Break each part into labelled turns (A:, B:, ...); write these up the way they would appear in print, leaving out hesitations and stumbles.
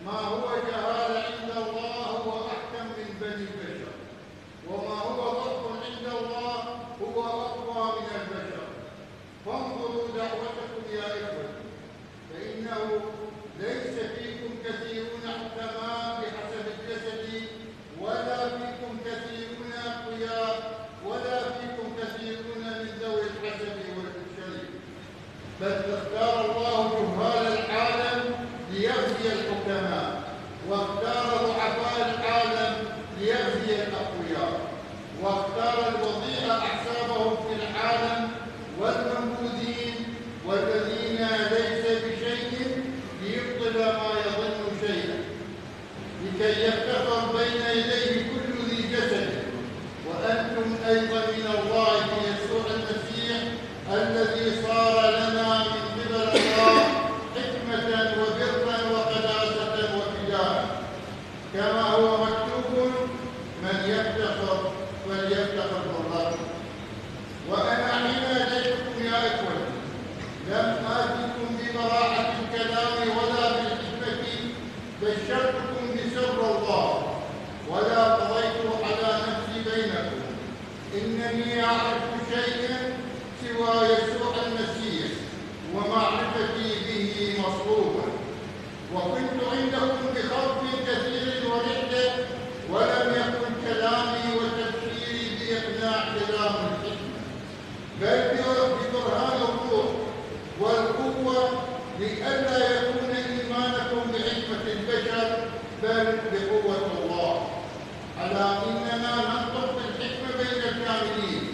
A: ما هو جهالة عند الله هو أحكم من بني البشر، لكي يفتخر بين يديه كل ذي جسد، وأنتم أيضا من الله في يسوع المسيح الذي صار لنا من قبل الله حكمة وبرا وقداسة وفداء، كما هو مكتوب: من يفتخر فليفتخر بالله. وأنا حين أتيتكم يا إخوتي لم آتكم ببراعة الكلام ولا بالحكمة، بشرتكم بسر الله، ولا قضيت على نفسي بينكم. إنني أعرف شيئا سوى يسوع المسيح ومعرفتي به مصلوبا، وكنت عندكم بخوف كثير ورحلة، ولم يكن كلامي وتفكيري بإقناع كلام الحكمة، بل ببرهان الروح والقوة، لئلا يكون إيمانكم بحكمة البشر بل بقوة الله، على إننا ننطق بالحكمة بين الكاملين،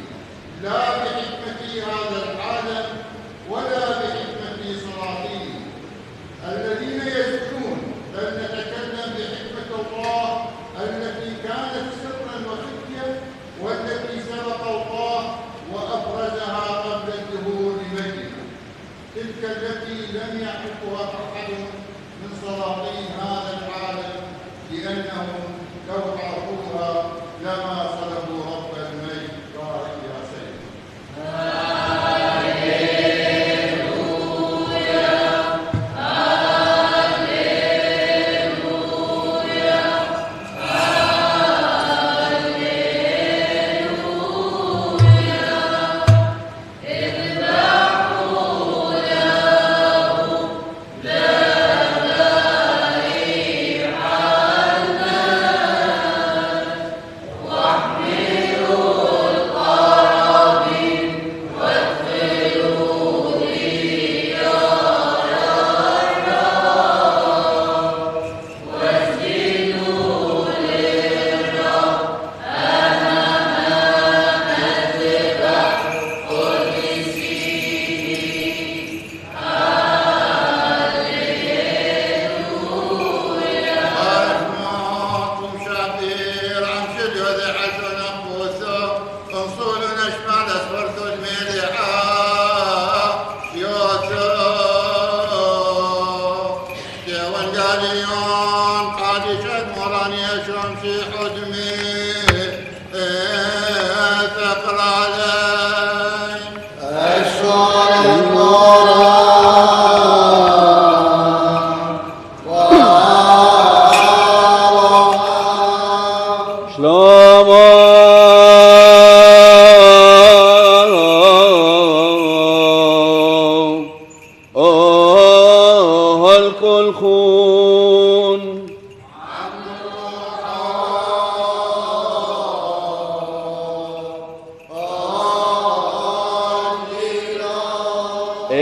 A: لا بحكمة هذا العالم ولا بحكمة سلاطين الذين يزعمون، بل نتكلم بحكمة الله التي كانت سرا وخفية، والتي سبق الله وأبرزها قبل الظهور لمجده، تلك التي لم يعرفها أحد من سلاطين هذا العالم، لأنهم لو عرفوها لما صلبوا رب المجد. بارك يا سيدي.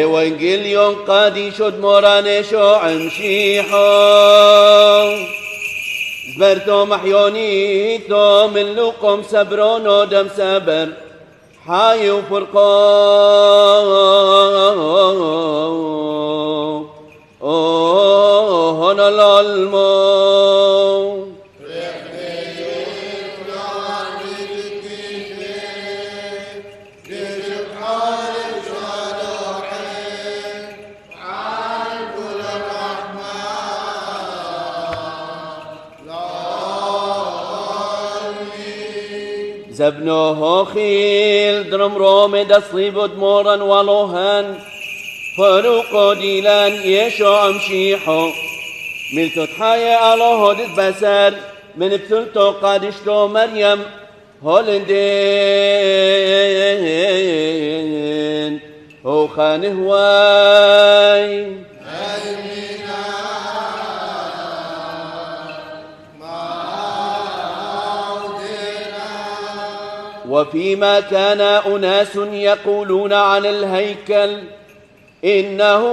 B: Evangelion qadishod moranesho amshiho zberto mahyoni to min luqom sabrono dam saber hayu furqo honalalmo زبنه خيل درم رومي دصيبود مورا ولوهان فاروق ديلان يشو امشيحو ملتو تحايا الله دد بسر من بتلتو قادشتو مريم هولندين هو خانه واي وفيما كان أناس يقولون عن الهيكل إنه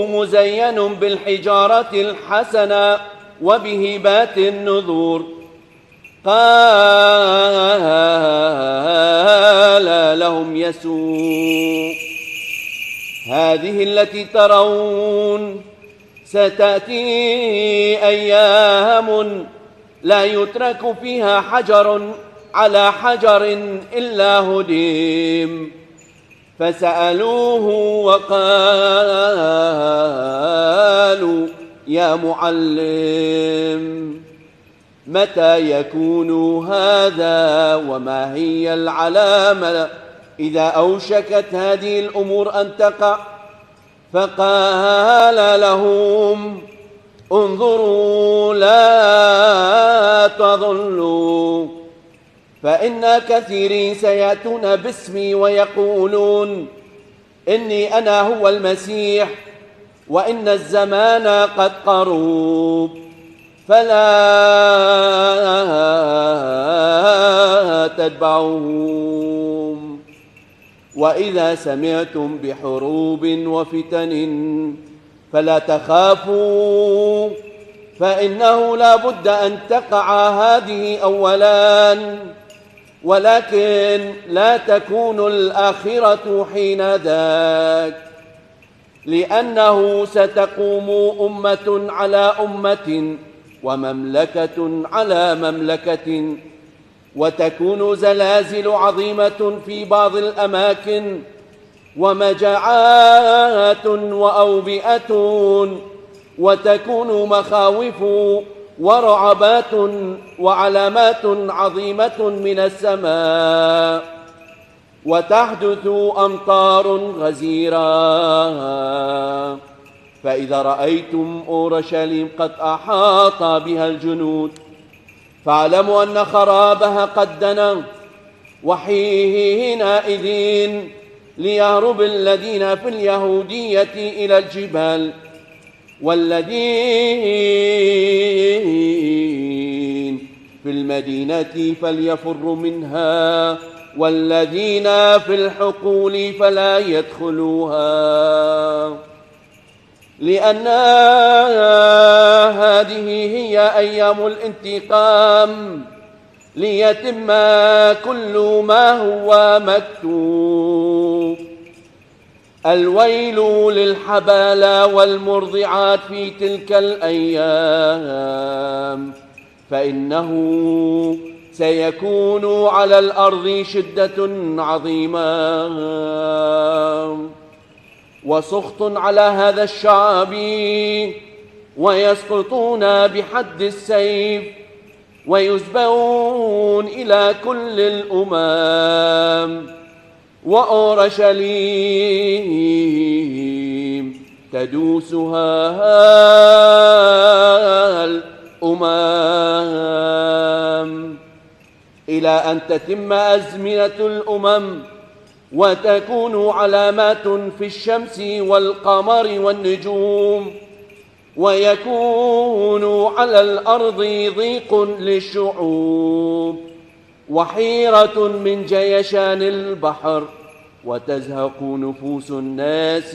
B: مزين بالحجارة الحسنة وبهبات النذور قال لهم يسوع هذه التي ترون ستأتي أيام لا يترك فيها حجر على حجر إلا هدم. فسألوه وقالوا يا معلم متى يكون هذا وما هي العلامة إذا أوشكت هذه الأمور أن تقع؟ فقال لهم انظروا لا تضلوا، فإن كثيرين سيأتون باسمي ويقولون إني أنا هو المسيح وإن الزمان قد قرب، فلا تتبعوهم. وإذا سمعتم بحروب وفتن فلا تخافوا، فإنه لا بد أن تقع هذه أولاً، ولكن لا تكون الآخرة حين ذاك، لأنه ستقوم أمة على أمة ومملكة على مملكة، وتكون زلازل عظيمة في بعض الأماكن ومجاعات وأوبئة، وتكون مخاوف ورعبات وعلامات عظيمة من السماء، وتحدث أمطار غزيرة. فإذا رأيتم أورشليم قد أحاط بها الجنود فاعلموا أن خرابها قد دنا، وحينئذ ليهرب الذين في اليهودية إلى الجبال، والذين في المدينة فليفروا منها، والذين في الحقول فلا يدخلوها، لأن هذه هي أيام الانتقام ليتم كل ما هو مكتوب. الويل للحبالى والمرضعات في تلك الأيام، فإنه سيكون على الأرض شدة عظيمة وسخط على هذا الشعب، ويسقطون بحد السيف ويسبون إلى كل الأمم، وأورشليم تدوسها الأمم إلى أن تتم أزمنة الأمم، وتكون علامات في الشمس والقمر والنجوم، ويكون على الأرض ضيق للشعوب وحيرة من جيشان البحر، وتزهق نفوس الناس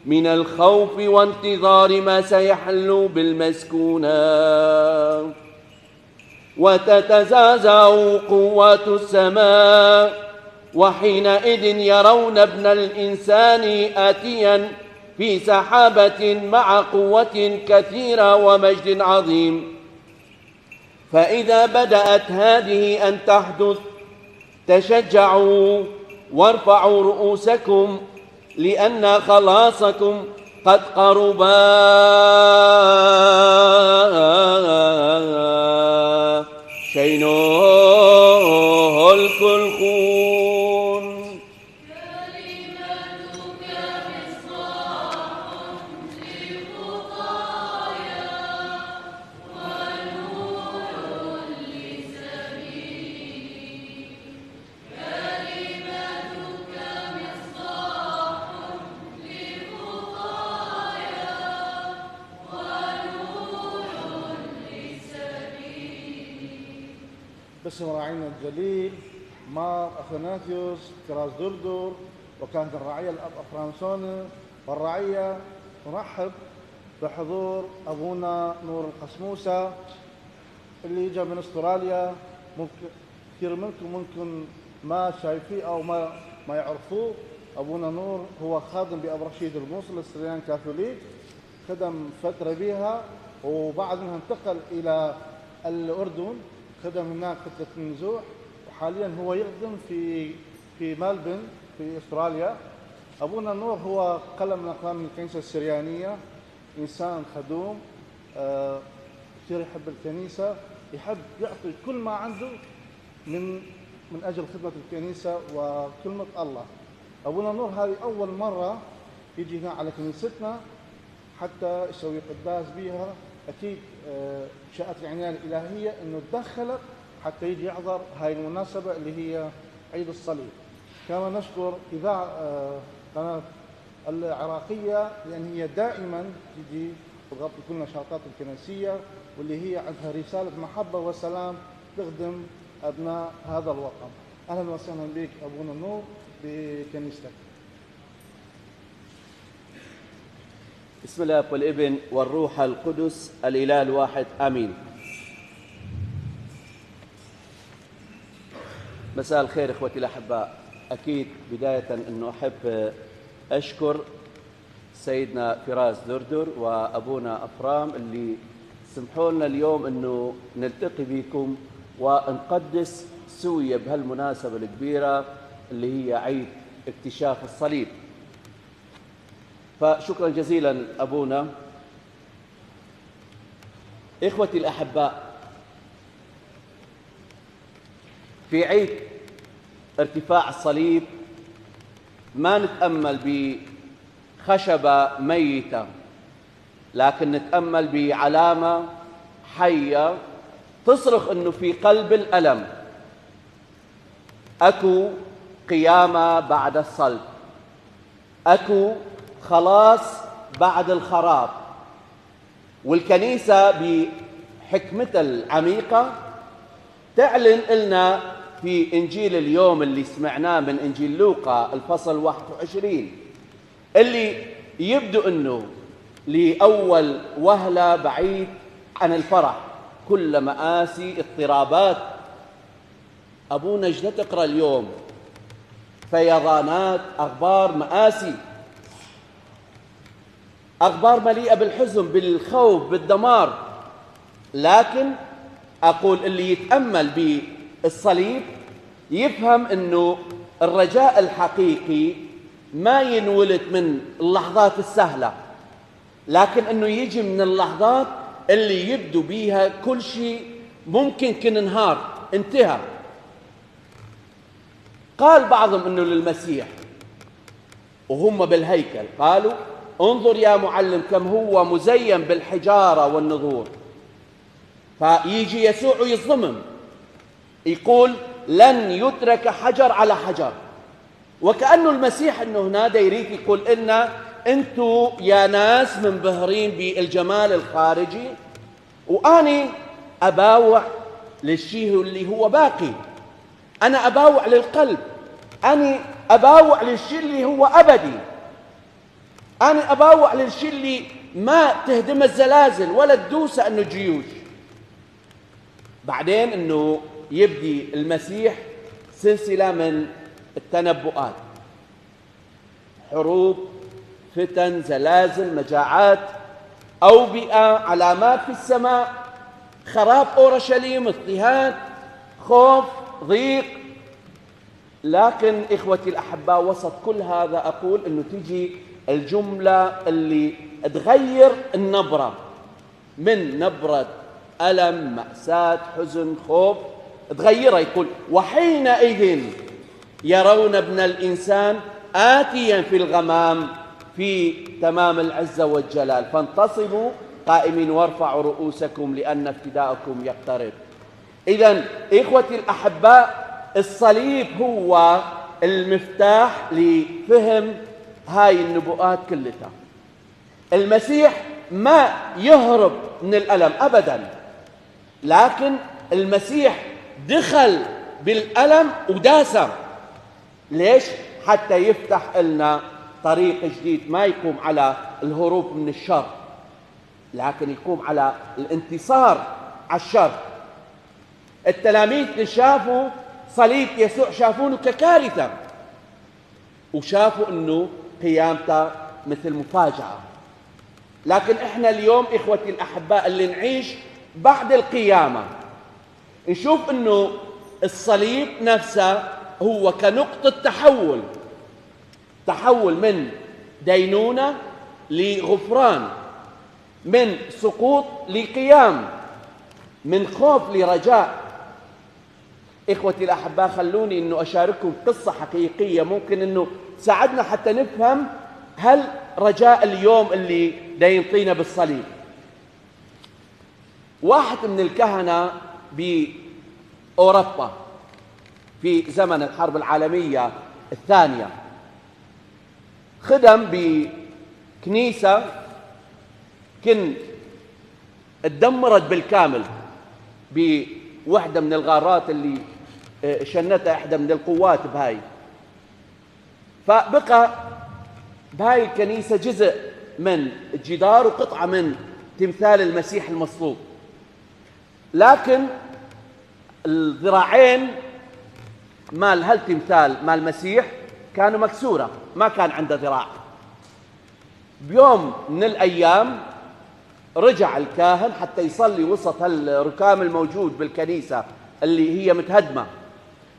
B: من الخوف وانتظار ما سيحل بالمسكونة، وتتزعزع قوات السماء، وحينئذ يرون ابن الإنسان آتيا في سحابة مع قوة كثيرة ومجد عظيم. فإذا بدأت هذه أن تحدث تشجعوا وارفعوا رؤوسكم، لأن خلاصكم قد قربا. شينوه الكلخون
C: باسم راعينا الجليل مار أثناسيوس كراس دردر، وكانت الرعية الأب أفرانسون، والرعية نرحب بحضور أبونا نور القسموسة اللي جاء من أستراليا. ممكن كثير منكم ممكن ما شايفيه أو ما يعرفوه. أبونا نور هو خادم بأب رشيد الموصل السريان كاثوليك، خدم فترة بها، وبعد ما انتقل إلى الأردن خدم هناك فترة النزوح، وحاليا هو يخدم في ملبن في أستراليا. أبونا نور هو قلم من أقلام من الكنيسة السريانية، إنسان خدوم كثير يحب الكنيسة، يحب يعطي كل ما عنده من أجل خدمة الكنيسة وكلمة الله. أبونا نور هذه أول مرة يجي هنا على كنيستنا حتى يسوي قداس بيها. أكيد شاءت العناية الإلهية إنه تدخلت حتى يجي يحضر هاي المناسبة اللي هي عيد الصليب. كما نشكر إذاعة قناة العراقية لأن هي دائما تجي تغطي كل النشاطات الكنسية، واللي هي عندها رسالة محبة وسلام تخدم أبناء هذا الوطن. أهلا وسهلا بك أبونا النور بكنيستك.
B: بسم الله والابن والروح القدس الإله الواحد آمين. مساء الخير إخوتي الأحباء. أكيد بداية أنه أحب أشكر سيدنا فراس دردر وأبونا أفرام اللي سمحوا لنا اليوم أنه نلتقي بكم ونقدس سوية بهالمناسبة الكبيرة اللي هي عيد اكتشاف الصليب. فشكرا جزيلا أبونا. إخوتي الأحباء، في عيد ارتفاع الصليب ما نتأمل بخشبة ميتة، لكن نتأمل بعلامة حية تصرخ أنه في قلب الألم أكو قيامة بعد الصلب، أكو خلاص بعد الخراب. والكنيسة بحكمتها العميقة تعلن لنا في إنجيل اليوم اللي سمعناه من إنجيل لوقا الفصل 21 اللي يبدو أنه لأول وهلة بعيد عن الفرح، كل مآسي اضطرابات. أبونا اجل تقرأ اليوم فيضانات، أخبار مآسي، أخبار مليئة بالحزن بالخوف بالدمار. لكن أقول اللي يتأمل بالصليب يفهم أنه الرجاء الحقيقي ما ينولد من اللحظات السهلة، لكن أنه يجي من اللحظات اللي يبدو بيها كل شيء ممكن كن انهار انتهى. قال بعضهم أنه للمسيح وهم بالهيكل قالوا: انظر يا معلم كم هو مزين بالحجارة والنذور. فيجي يسوع ويصدمهم يقول: لن يترك حجر على حجر. وكأنه المسيح أنه هنا دا يريد يقول إن أنتوا يا ناس منبهرين بالجمال الخارجي، وأنا أباوع للشيء اللي هو باقي، أنا أباوع للقلب، أنا أباوع للشيء اللي هو أبدي، أنا أباوع للشيء اللي ما تهدم الزلازل ولا تدوس أنه جيوش. بعدين أنه يبدي المسيح سلسلة من التنبؤات، حروب، فتن، زلازل، مجاعات، أوبئة، علامات في السماء، خراب أورشليم، اضطهاد، خوف، ضيق. لكن إخوتي الأحباء وسط كل هذا أقول أنه تيجي الجملة اللي تغير النبرة من نبرة ألم، مأساة، حزن، خوف، تغيرها. يقول: وحينئذ يرون ابن الإنسان آتيا في الغمام في تمام العزة والجلال، فانتصبوا قائمين وارفعوا رؤوسكم لأن افتداءكم يقترب. إذن إخوتي الأحباء، الصليب هو المفتاح لفهم هاي النبوءات كلها. المسيح ما يهرب من الألم أبدا، لكن المسيح دخل بالألم وداسه. ليش؟ حتى يفتح لنا طريق جديد، ما يقوم على الهروب من الشر، لكن يقوم على الانتصار على الشر. التلاميذ اللي شافوا صليب يسوع شافونه ككارثة، وشافوا أنه قيامته مثل مفاجأة. لكن إحنا اليوم إخوتي الأحباء اللي نعيش بعد القيامة نشوف أنه الصليب نفسه هو كنقطة تحول من دينونة لغفران، من سقوط لقيام، من خوف لرجاء. إخوتي الأحباء خلوني أنه أشارككم قصة حقيقية ممكن أنه تساعدنا حتى نفهم هل رجاء اليوم اللي دا ينطينا بالصليب. واحد من الكهنة بأوروبا في زمن الحرب العالمية الثانية خدم بكنيسة كن اتدمرت بالكامل بوحدة من الغارات اللي شنتها إحدى من القوات بهاي. فبقى بهاي الكنيسة جزء من الجدار وقطعة من تمثال المسيح المصلوب، لكن الذراعين مال هالتمثال مال المسيح كانوا مكسورة، ما كان عنده ذراع. بيوم من الأيام رجع الكاهن حتى يصلي وسط الركام الموجود بالكنيسة اللي هي متهدمة،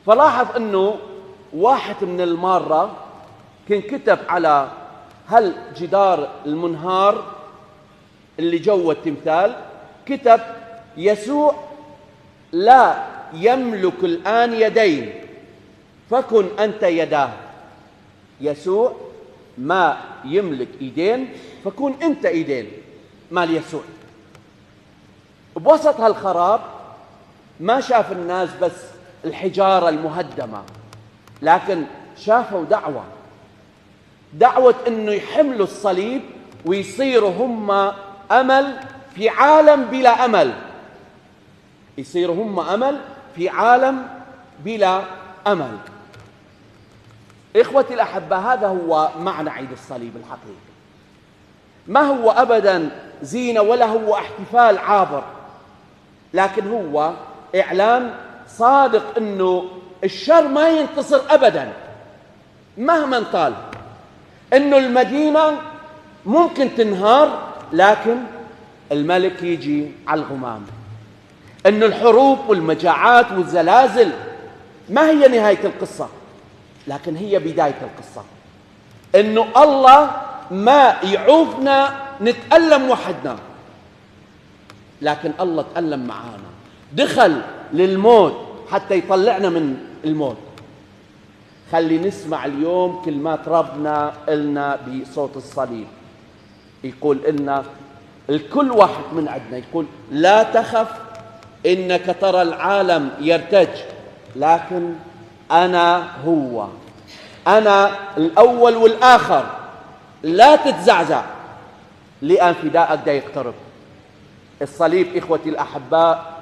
B: فلاحظ أنه واحد من المارة كان كتب على هالجدار المنهار اللي جوا التمثال، كتب: يسوع لا يملك الآن يدين فكن أنت يداه. يسوع ما يملك إيدين فكن أنت إيدين مال يسوع. بوسط هالخراب ما شاف الناس بس الحجارة المهدمة، لكن شافوا دعوة إنه يحملوا الصليب ويصيروا هم أمل في عالم بلا أمل، يصيروا هم أمل في عالم بلا أمل. إخوتي الأحبة، هذا هو معنى عيد الصليب الحقيقي. ما هو أبدا زينة ولا هو احتفال عابر، لكن هو إعلان صادق إنه الشر ما ينتصر أبدا مهما طال، إنه المدينة ممكن تنهار لكن الملك يجي على الغمام، إنه الحروب والمجاعات والزلازل ما هي نهاية القصة لكن هي بداية القصة، إنه الله ما يعوفنا نتألم وحدنا، لكن الله تألم معانا، دخل للموت حتى يطلعنا من الموت. خلي نسمع اليوم كلمات ربنا إلنا بصوت الصليب، يقول إلنا الكل واحد من عندنا، يقول: لا تخف إنك ترى العالم يرتج لكن أنا هو، أنا الأول والآخر، لا تتزعزع لأن فداءك دا يقترب. الصليب إخوتي الأحباء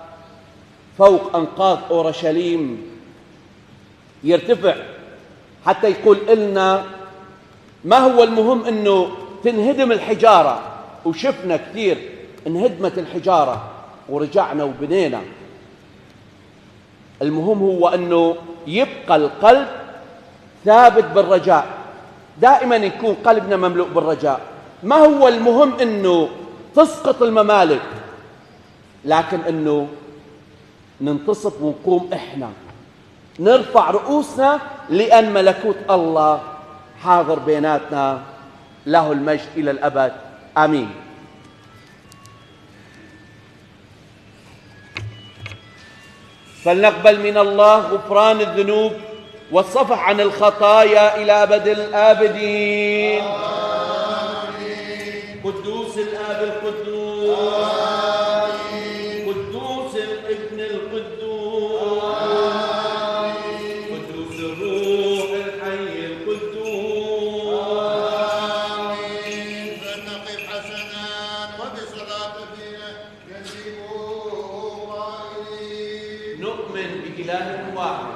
B: فوق أنقاض أورشليم يرتفع حتى يقول إلنا ما هو المهم إنه تنهدم الحجارة، وشفنا كثير انهدمت الحجارة ورجعنا وبنينا. المهم هو أنه يبقى القلب ثابت بالرجاء، دائما يكون قلبنا مملوء بالرجاء. ما هو المهم أنه تسقط الممالك، لكن أنه ننتصف ونقوم إحنا، نرفع رؤوسنا لأن ملكوت الله حاضر بيناتنا، له المجد إلى الأبد، آمين. فلنقبل من الله غفران الذنوب والصفح عن الخطايا إلى أبد الآبدين. آمين. قدوس الآب القدوس، آمين. قدوس الابن القدوس، آمين. قدوس الروح الحي القدوس،
A: آمين. فلنقف حسنات وبصلاة يجيبوا قائلين:
B: نؤمن بإله واحد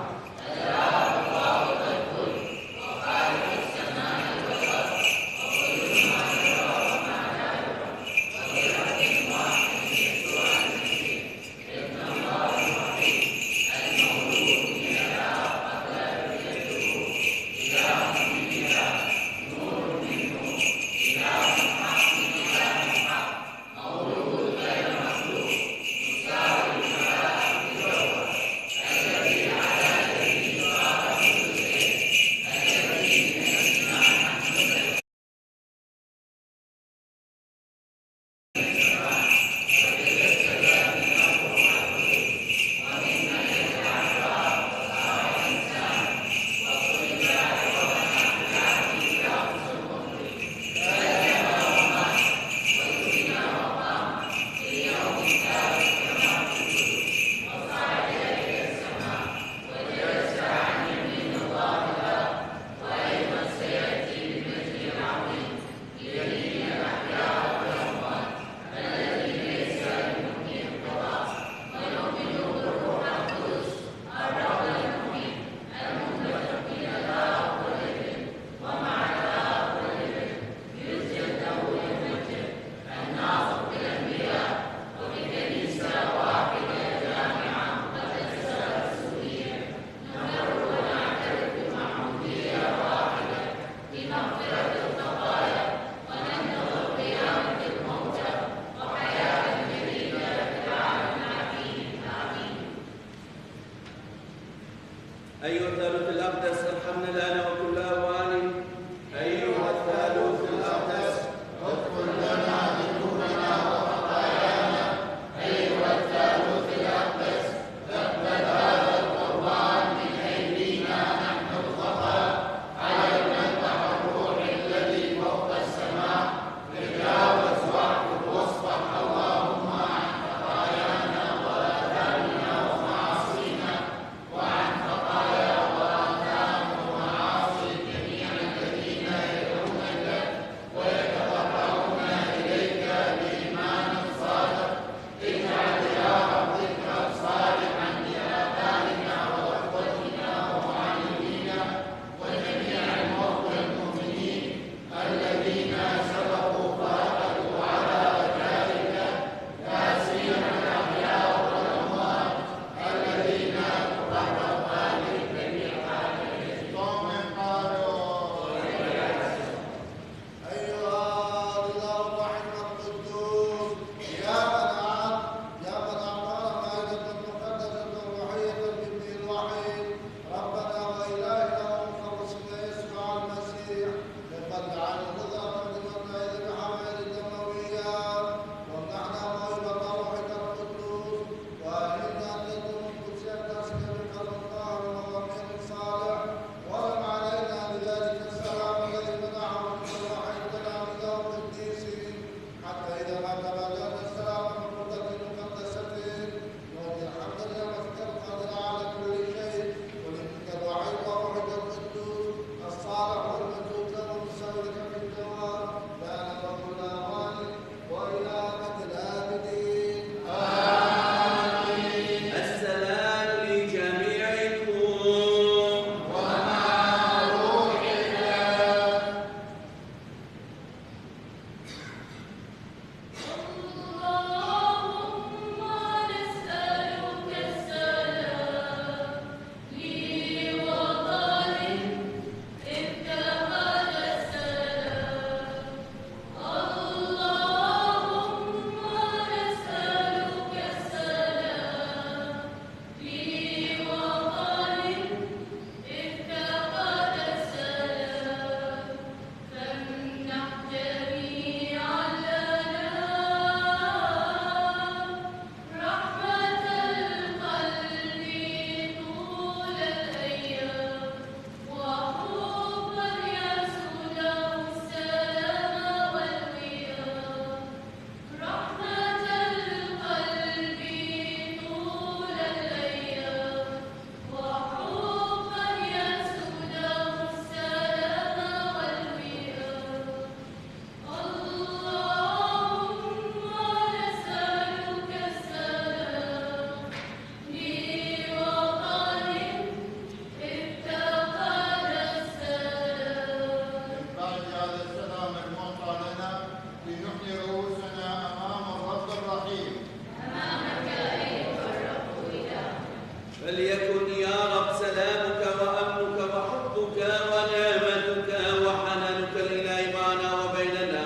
B: فليكن يا رب سلامك وأمنك وحبك ونعمتك وحنانك الإلهي معنا وبيننا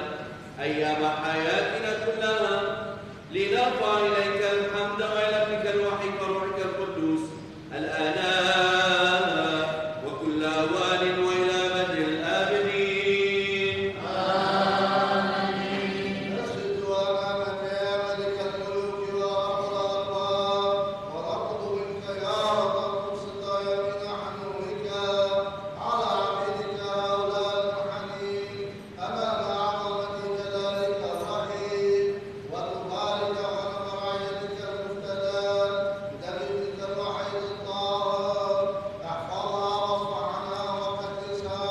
B: أيام حياتنا كلها، لنرفع إليك الحمد وإلى ابنك الوحيد وروحك القدوس الآن وكل أوان وإلى أبد الآبدين.
A: آمين. نسجد أمامك يا ملك الملوك ورب الأرباب، ونطلب منك يا رب المقسط يمين حنونك على عبيدك هؤلاء المحنين أمام عظمة جلالك الرحيم، وتبارك غنم رعيتك المفتدات بدم ابنك الوحيد الطاهر. احفظها واصفح عنها وقدسها،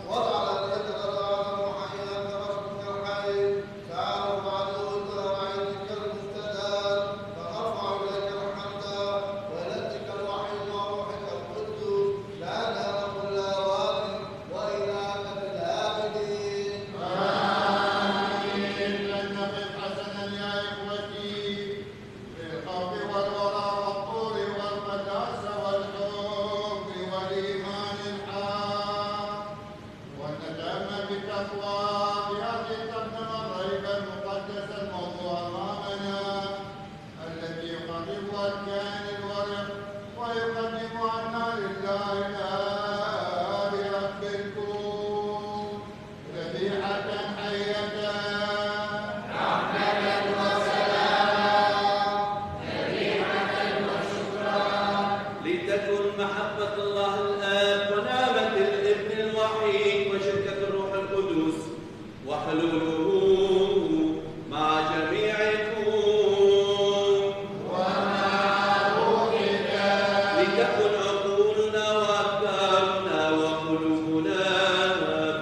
A: واجعل اليد الغنم حيا كرسمك الحي. تعالوا بعدوك رعيتك المفتدات، فنرفع اليك الحمد والى ابنك الوحيد وروحك القدوس لان كل اوان والى ابد الابدين. آمين. لن نقف حسنا يا إخوتي بالخوف والورع والطول والقداسة والحب والإيمان الحق، ونتأمل بالتقوى في هذه الترجمة الرهيبة المقدسة الموضوع أمامنا، التي يقربها الكاهن الورع ويقدم عنا لله الآب رب الكون ذبيحة حية
B: لتكن محبة الله الآب ونعمة الابن الوحيد وشركة الروح القدس وحلوله مع جميعكم لتكن عقولنا وأفكارنا وقلوبنا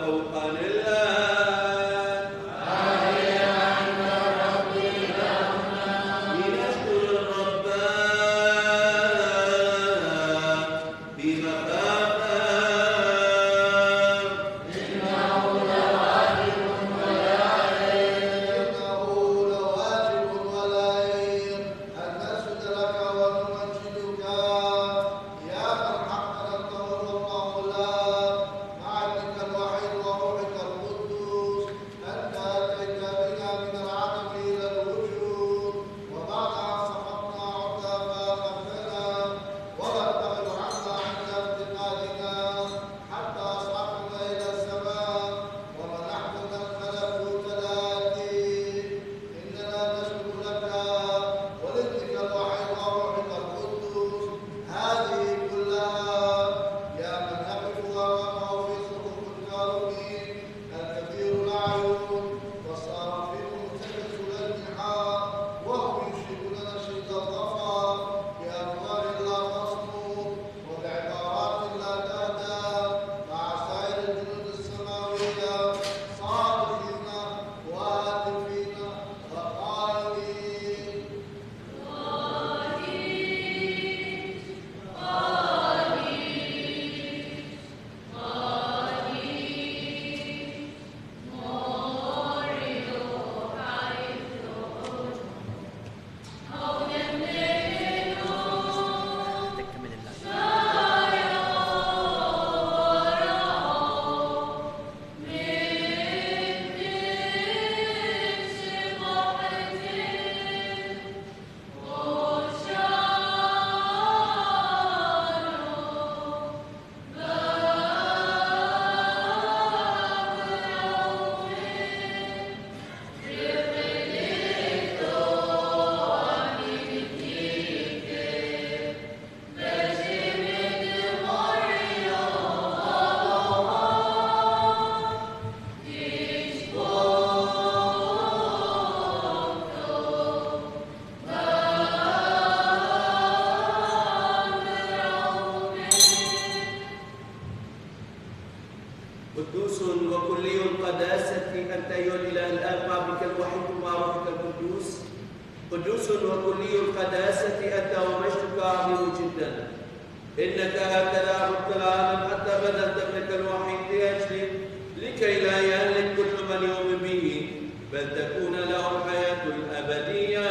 B: فوق لله. لنشكر الرب بمخافة
A: إنه لواجب ولائم أن نسجد لك ونمجدك يا من حقا أنت هو الله الآب مع ابنك الوحيد وروحك القدوس. أنت أتيت بنا من العدم إلى الوجود، وبعد أن سقطنا عدنا فأخذتنا ولم تغب عنا عند افتقادنا حتى أصعدنا إلى السماء ومنحتنا الملكوت الآتي. إننا نشكر لك ولابنك الوحيد وروحك القدوس هذه كلها يا من نقف أمامه في صفوف الكاروبين الكثير الأعين والصارفين الملتبس الأجنحة، وهم ينشدون نشيد الظفر بأنوار لا تصمت وبعبارات لا تهدى مع سائر الجنود السماوية صادقين وهاتفين وقائلين
B: قدوس وكلي القداسة أنت أيها الإله الآب مع ابنك الوحيد ومع روحك القدوس. قدوس وكلي القداسة أنت ومجدك عظيم جدا. إنك هكذا عبدت العالم حتى بذلت ابنك الوحيد لأجلي لكي لا يهلك كل من يؤمن به بل تكون له الحياة الأبدية.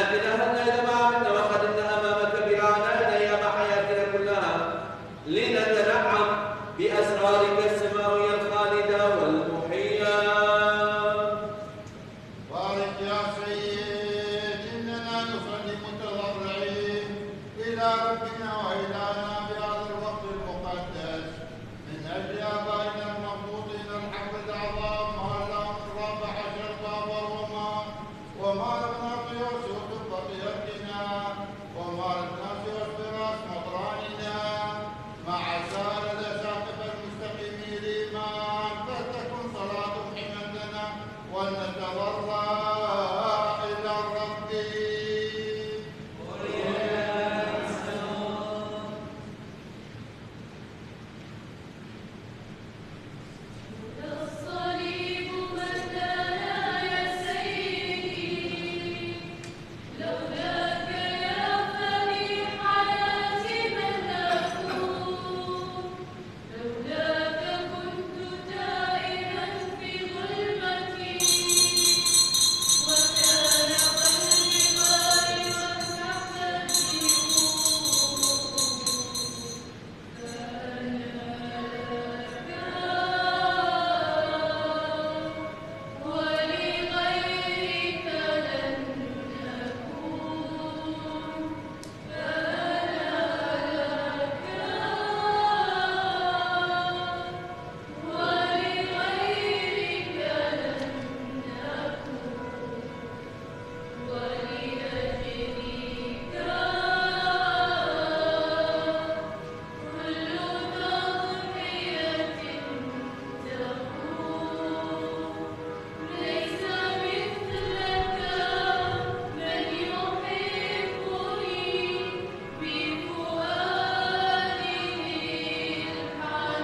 B: لكن أهلنا إذا ما عملنا وخدمنا أمامك بأعنائنا أيام حياتنا كلها لنتنعم بأسرارك السماوية الخالدة والمحية.
A: بارك يا سيد، إننا نصلي متضرعين إلى ربنا وإلهنا بهذا الوقت المقدس من أجل آبائنا المفروضين الحق الأعظم ما لهم الرابع عشر بابا وما لبناطيوس بقيتنا وما لبناطيوس براس مطراننا مع سائر الأساقفة المستقيمين الإيمان، فلتكن صلاتهم حمدنا ولنتضرع إلى الرب.
D: الصليب مدانا يا سيدي، لولاك يا فاني حياتي من أكون، لولاك كنت تائها في ظلمتي، وكان قلبي غارقا تحت الجفون، ولغيرك لن أكون، ولغيرك لن أكون، ولأجلك كل تضحية تكون، ليس مثلك من يحبني بفؤاده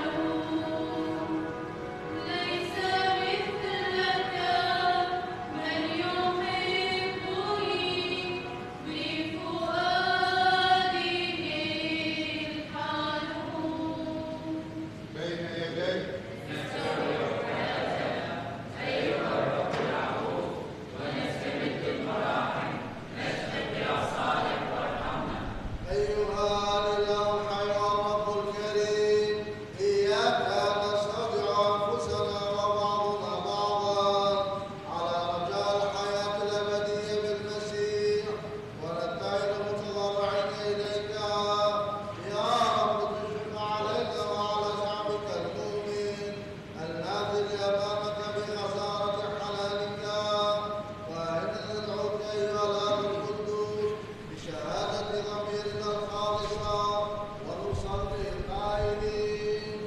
D: الحنون، ليس مثلك من يحبني بفؤاده الحنون.
A: بين يديك أيها الإله الحي والرب الكريم، إياك نستودع أنفسنا وبعضنا بعضا على رجاء الحياة الأبدية بالمسيح، ونتعظ متضرعين إليك يا رب تشفق علينا وعلى شعبك المؤمن النازل أمامك بخسارة حلالك، وإننا ندعوك أيها الآب القدوس بشهادة ضميرنا الخالصة ونصلي قائلين: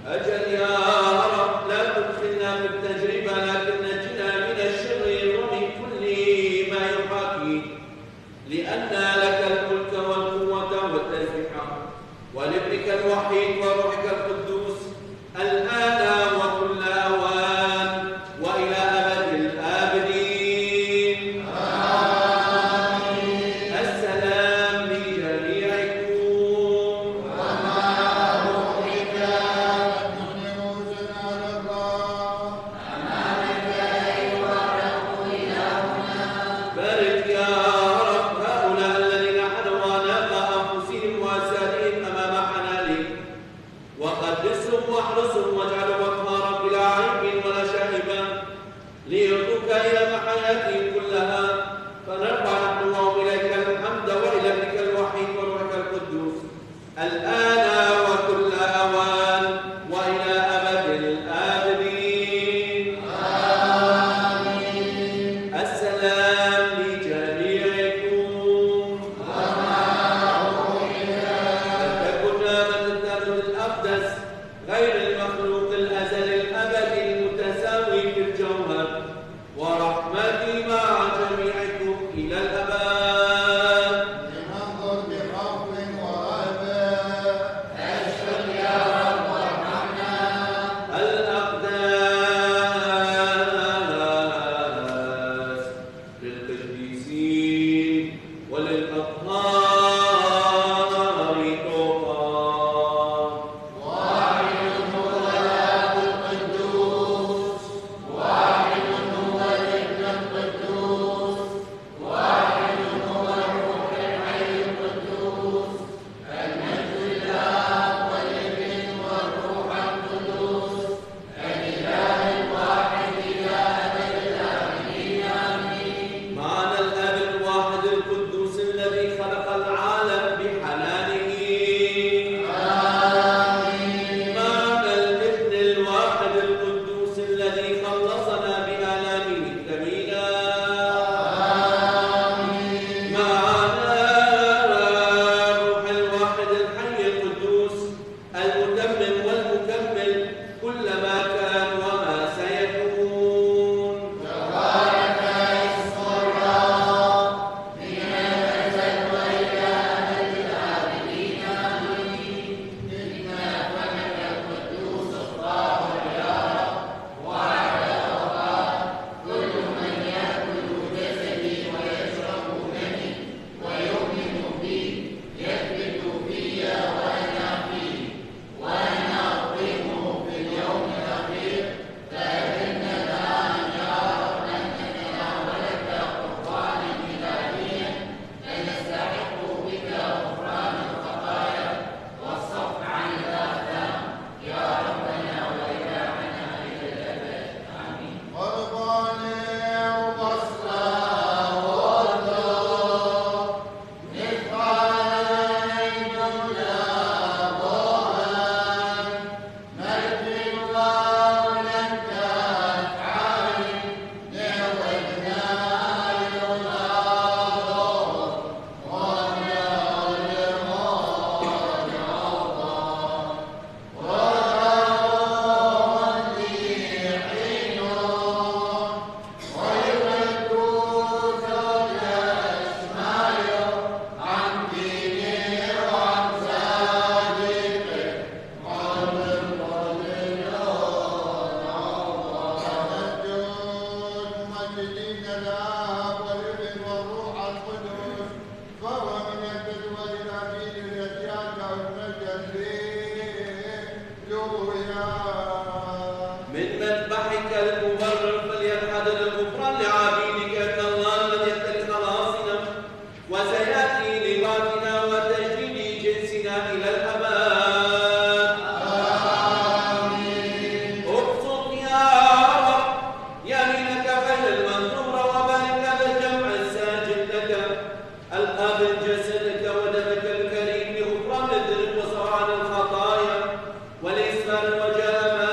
B: أجل يا رب لا تدخلنا في التجربة، لكن نجنا من الشر ومن كل ما يحاكي، لأن لك الملك والقوة والتسبيح ولابنك الوحيد وروحك القدوس الآن وكل أوان وإلى أبد الآبدين. آمين. السلام لجميعكم. بارك يا رب هؤلاء الذين حنوا آناف أنفسهم وأساليهم أمام حنانك، وقدسهم واحرسهم واجعلهم أطهارا بلا عيب ولا شائبة ليرضوك إلى حياتهم كلها، فنرفع نحن وهم إليك الحمد وإلى ابنك الوحيد وروحك القدوس الآن وكل أوان وإلى أبد الآبدين. آمين. السلام لجميعكم. فلتكن أمانة الأقدس المقدس غير المخلوق الأزلي الأبدي المتساوي في الجوهر، ورحمتي مع جميعكم إلى الأبد.
A: لننظر بخوف ورهبة.
D: اشهد يا رب وارحمنا.
B: الأقداس للقديسين وللأطهار طوبى.
A: واحد هو الآب القدوس، واحد هو الابن القدوس، واحد هو الروح الحي القدوس، المجد للآب والابن والروح القدوس، الإله الواحد إلى أبد الآبدين آمين.
B: معنى الآب الواحد القدوس الذي خلق العالم بحنانه. معنى الابن الواحد القدوس الذي خلصنا بآلامه الثمينة. معنى الروح الواحد الحي القدوس المتمم والمكمل كل ما كان وما سيكون.
A: تبارك اسم الرب من الأزل وإلى أبد الآبدين آمين. إنا فلك القدوس الطاهر يا رب، وعلى وقال كل من يأكل جسدي ويشرب دمي ويؤمن بي يثبت في وأنا فيه، وأنا أقيمه في اليوم الأخير. فإن الآن يا رب أن نتناولك قربانا إلهيا فنستحق بك غفران الخطايا والصفح عن الآثام يا ربنا وإلهنا إلى الأبد آمين. قرباني وبصرة وردة نفعل جملة بوهن نرجي ولن تفعل نودنا للغاضب مجدين الآب والابن والروح القدس، فهو من الجدول الأمين الأجيال والمجد لويا.
B: من مذبحك المبرر فلينحدر الغفران لعبيدك ان الله الذي يقتل خلاصنا وسياتي لبعثنا وتجديد جنسنا الى الابد. ابسط يا رب يمينك بين المنظور وبارك هذا الجمع الساجد لك القابل جسدك ودمك الكريم لغفران الذنوب وصرعان الخطايا والإسلام وجاء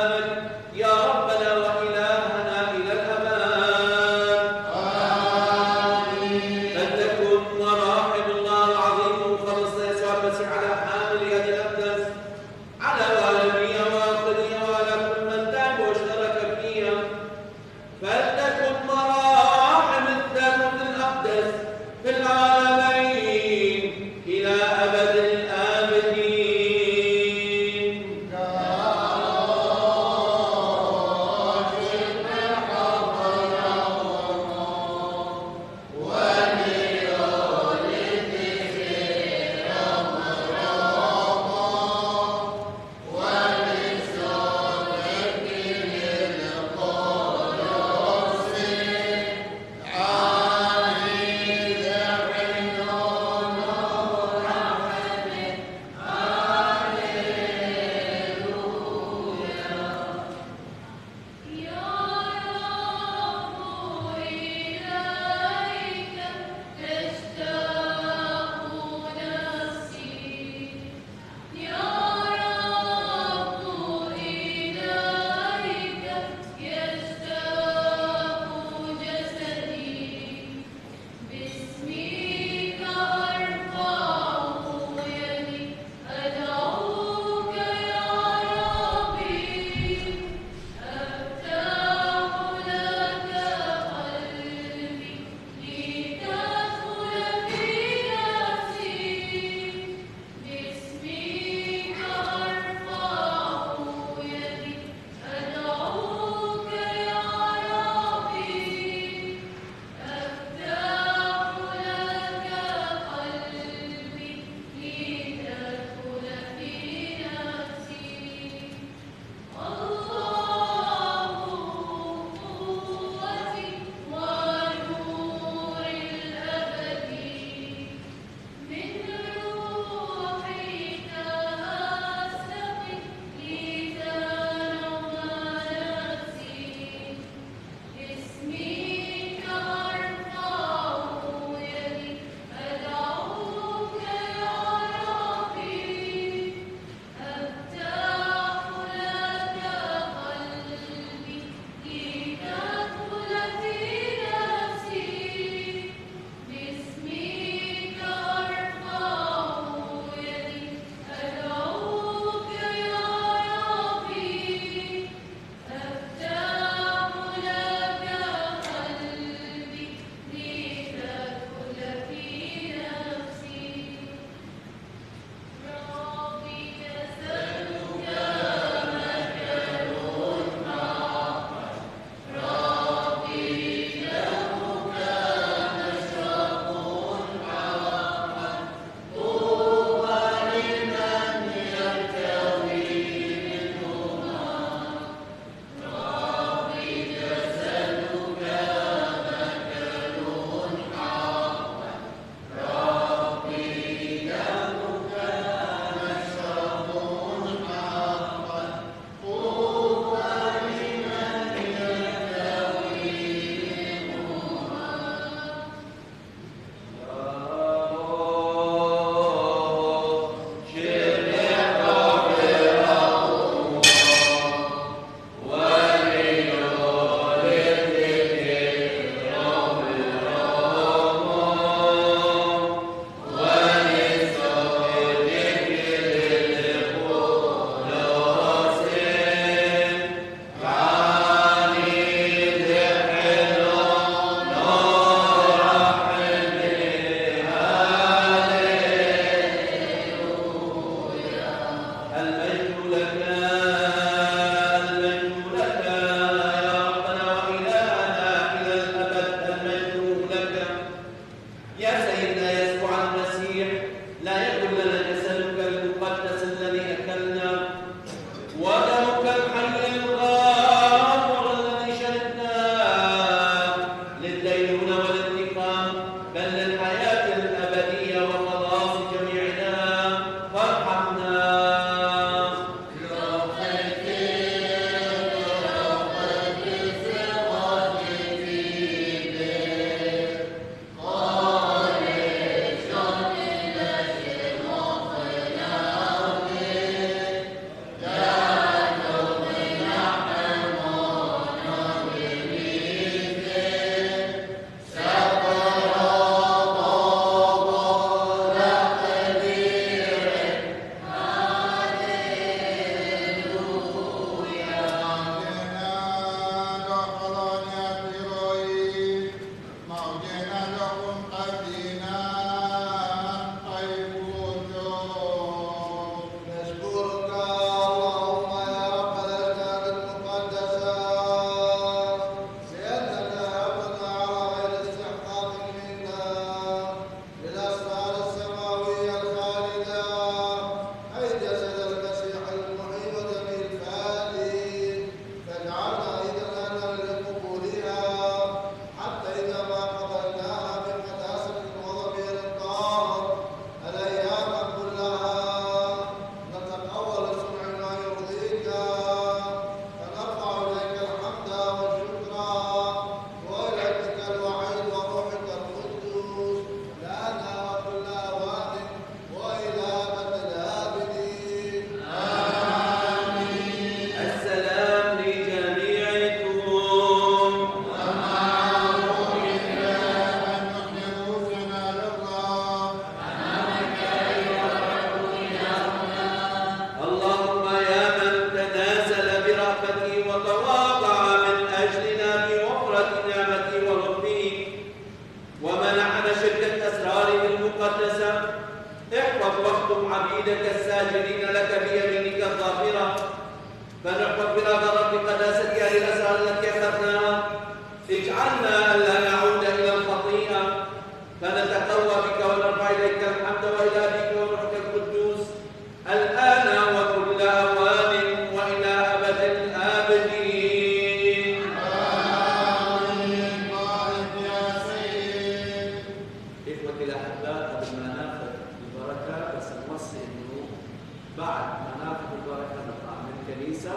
B: الكنيسة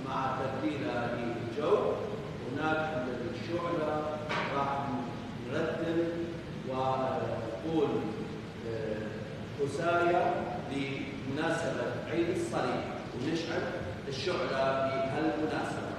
B: مع تبديلها للجو. هناك عند الشعلة راح نرتب ونقول حسايا بمناسبة عيد الصليب ونشعل الشعلة بهالمناسبة.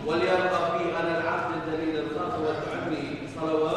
E: وليرضى في أنا العبد الذليل الخاف والتعبي صلوات